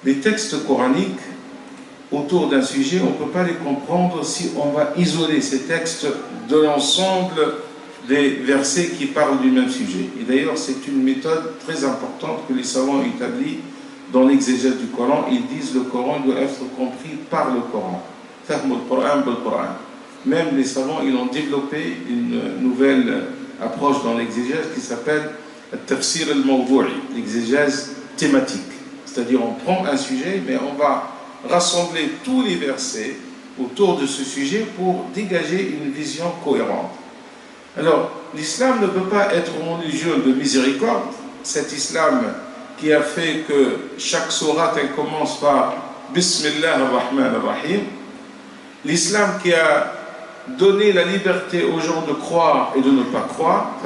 Les textes coraniques autour d'un sujet, on ne peut pas les comprendre si on va isoler ces textes de l'ensemble des versets qui parlent du même sujet. Et d'ailleurs, c'est une méthode très importante que les savants ont établie dans l'exégèse du Coran. Ils disent que le Coran doit être compris par le Coran. Même les savants, ils ont développé une nouvelle approche dans l'exégèse qui s'appelle Tafsir al-Mawdu'i, l'exégèse thématique. C'est-à-dire on prend un sujet, mais on va rassembler tous les versets autour de ce sujet pour dégager une vision cohérente. Alors, l'islam ne peut pas être une religion de miséricorde. Cet islam qui a fait que chaque sourate, elle commence par Bismillah ar-Rahman ar-Rahim. L'islam qui a donné la liberté aux gens de croire et de ne pas croire.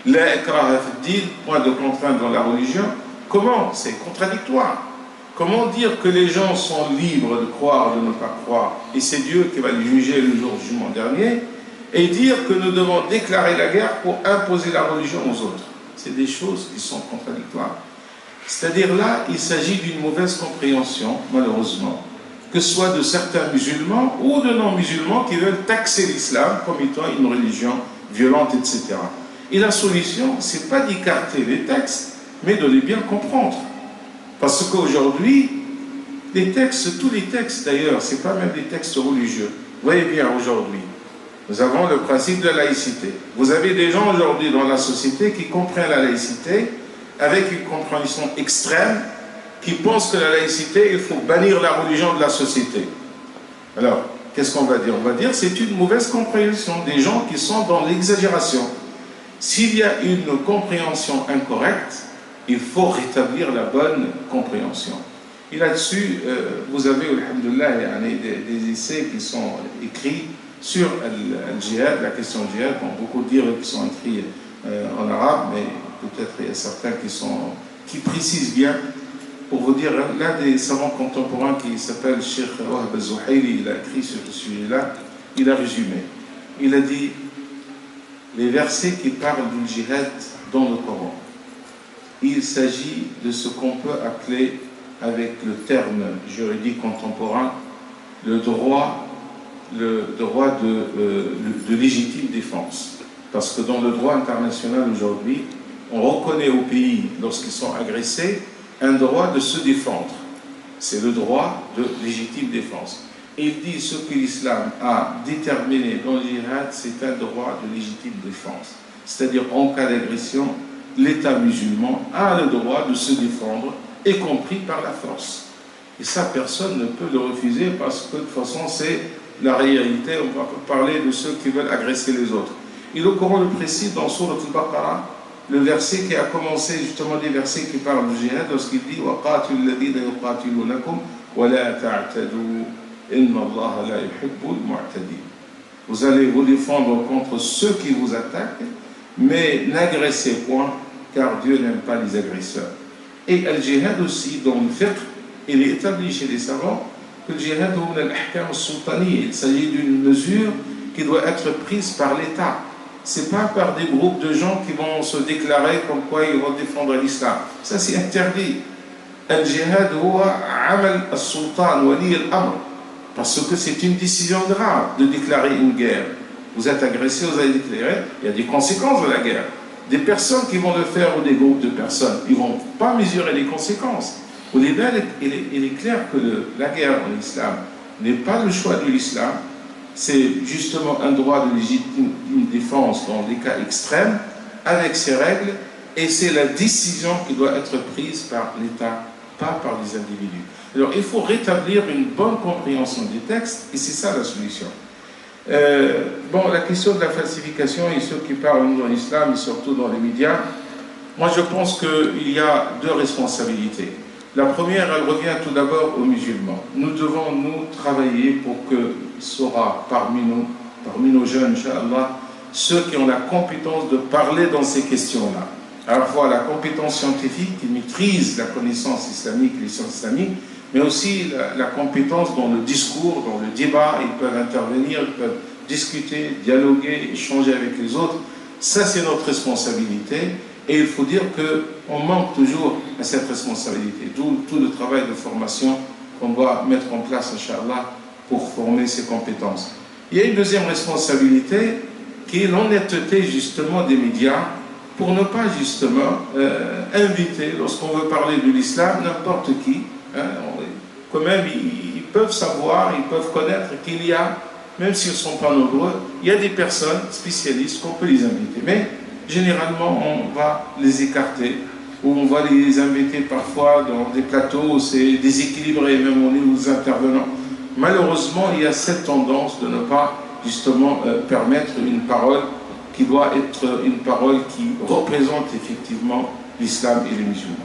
La ikraha fi ddin, point de contrainte dans la religion. Comment? C'est contradictoire. Comment dire que les gens sont libres de croire, de ne pas croire, et c'est Dieu qui va les juger le jour du jugement dernier, et dire que nous devons déclarer la guerre pour imposer la religion aux autres? C'est des choses qui sont contradictoires. C'est-à-dire là, il s'agit d'une mauvaise compréhension, malheureusement, que ce soit de certains musulmans ou de non-musulmans qui veulent taxer l'islam comme étant une religion violente, etc. Et la solution, ce n'est pas d'écarter les textes, mais de les bien comprendre. Parce qu'aujourd'hui, les textes, tous les textes d'ailleurs, ce n'est pas même des textes religieux. Vous voyez bien aujourd'hui, nous avons le principe de la laïcité. Vous avez des gens aujourd'hui dans la société qui comprennent la laïcité avec une compréhension extrême, qui pensent que la laïcité, il faut bannir la religion de la société. Alors, qu'est-ce qu'on va dire? On va dire que c'est une mauvaise compréhension des gens qui sont dans l'exagération. S'il y a une compréhension incorrecte, il faut rétablir la bonne compréhension. Et là-dessus, vous avez, alhamdoulilah, des essais qui sont écrits sur le djihad, la question du djihad. Bon, beaucoup de livres qui sont écrits en arabe, mais peut-être il y a certains qui précisent bien. Pour vous dire, l'un des savants contemporains qui s'appelle Cheikh Wahb al-Zuhayli, il a écrit sur ce sujet-là, il a résumé. Il a dit, les versets qui parlent du djihad dans le Coran, il s'agit de ce qu'on peut appeler, avec le terme juridique contemporain, le droit de légitime défense. Parce que dans le droit international aujourd'hui, on reconnaît aux pays, lorsqu'ils sont agressés, un droit de se défendre. C'est le droit de légitime défense. Et il dit ce que l'islam a déterminé dans le djihad, c'est un droit de légitime défense. C'est-à-dire en cas d'agression, l'État musulman a le droit de se défendre, y compris par la force. Et ça, personne ne peut le refuser parce que de toute façon, c'est la réalité. On va parler de ceux qui veulent agresser les autres. Et le Coran le précise dans Sourate al-Baqarah, le verset qui a commencé, justement des versets qui parlent du djihad, lorsqu'il dit وَقَاتِلُوا الَّذِينَ يُقَاتِلُونَكُمْ وَلَا تَعْتَدُوا إِنَّ اللَّهَ لَا يُحِبُّ الْمُعْتَدِينَ. Vous allez vous défendre contre ceux qui vous attaquent, mais n'agressez point, car Dieu n'aime pas les agresseurs. Et al-djihad aussi, dans le fiqh, il est établi chez les savants que le djihad est al-ahkam al-sultani. Il s'agit d'une mesure qui doit être prise par l'État. Ce n'est pas par des groupes de gens qui vont se déclarer comme quoi ils vont défendre l'islam. Ça, c'est interdit. Al-jihad huwa amal al-sultan wali al-amr. Parce que c'est une décision grave de déclarer une guerre. Vous êtes agressé, vous allez déclarer, il y a des conséquences de la guerre. Des personnes qui vont le faire ou des groupes de personnes, ils ne vont pas mesurer les conséquences. Il est clair que la guerre en islam n'est pas le choix de l'islam. C'est justement un droit de légitime défense dans des cas extrêmes, avec ses règles, et c'est la décision qui doit être prise par l'État, pas par les individus. Alors il faut rétablir une bonne compréhension des textes, et c'est ça la solution. La question de la falsification, et ceux qui parlent dans l'islam, et surtout dans les médias, moi je pense qu'il y a deux responsabilités. La première, elle revient tout d'abord aux musulmans. Nous devons, nous, travailler pour que sera parmi nos jeunes, Inch'Allah, ceux qui ont la compétence de parler dans ces questions-là. À la fois la compétence scientifique, qui maîtrise la connaissance islamique, les sciences islamiques, mais aussi la compétence dans le discours, dans le débat. Ils peuvent intervenir, ils peuvent discuter, dialoguer, échanger avec les autres. Ça, c'est notre responsabilité. Et il faut dire qu'on manque toujours à cette responsabilité, d'où tout le travail de formation qu'on doit mettre en place, Inch'Allah, pour former ces compétences. Il y a une deuxième responsabilité qui est l'honnêteté justement des médias pour ne pas justement inviter, lorsqu'on veut parler de l'islam, n'importe qui. Quand même, ils peuvent savoir, ils peuvent connaître qu'il y a, même s'ils ne sont pas nombreux, il y a des personnes spécialistes qu'on peut les inviter. Mais généralement, on va les écarter, ou on va les inviter parfois dans des plateaux où c'est déséquilibré, même au niveau des intervenants. Malheureusement, il y a cette tendance de ne pas justement permettre une parole qui doit être une parole qui représente effectivement l'islam et les musulmans.